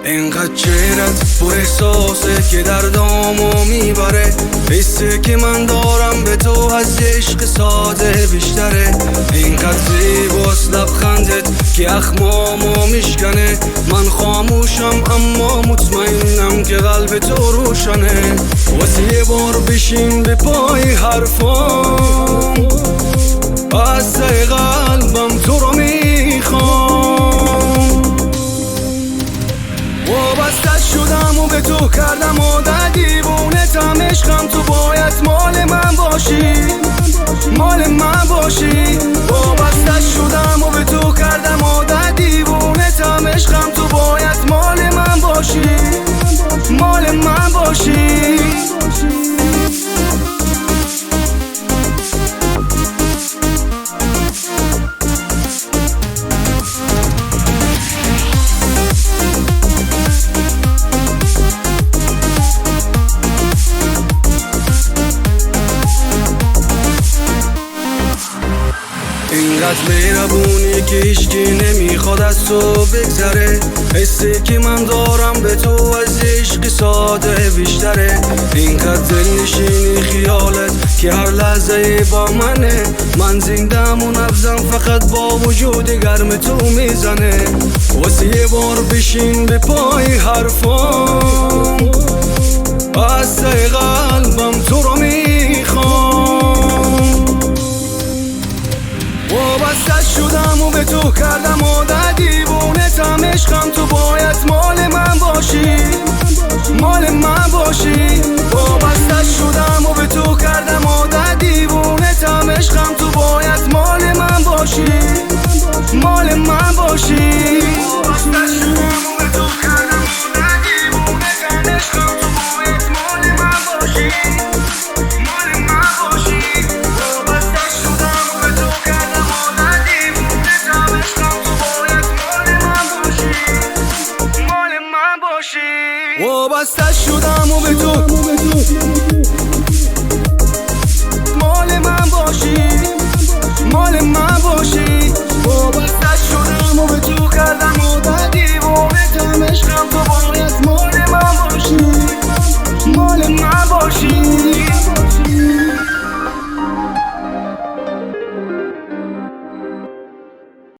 اینقدر چهرت با احساسه که دردامو میبره، حسه که من دارم به تو از عشق ساده بیشتره. اینقدر زیباست لبخندت که اخمامو میشکنه، من خاموشم اما مطمئنم که قلب تو روشنه. واسه یه بار بشین به پای حرفام، از ته قلبم تو رو میخوام. وابسته شدم و به تو کردم عادت، دیوونتم عشقم، تو باید مال من باشی، مال من باشی. وابسته شدم و به تو کردم عادت، دیوونتم عشقم، تو باید مال من باشی، مال من باشی. اینقدر مهربونی که هیچکی نمیخواد از تو بگذره، حسی که من دارم به تو از عشق ساده بیشتره. اینقدر دلنشینی خیالت که هر لحظه با منه، من زندم و نبضم فقط با وجود گرم تو میزنه. واسه یه بار بشین به پای حرفام، از ته قلبم تو رو میخوام. وابسته شدم و به تو کردم عادت، دیوونتم عشقم، تو باید مال من باشی، مال من باشی. وابسته شدم و به تو کردم عادت، دیوونتم عشقم، تو باید مال من باشی، مال من باشی. وابسته شدم و به تو کردم عادت، دیوونتم عشقم، تو باید مال من باشی، مال من باشی. وابسته شدم و به تو کردم عادت، دیوونتم عشقم، تو باید مال من باشی، مال من باشی. وابسته شدم و به تو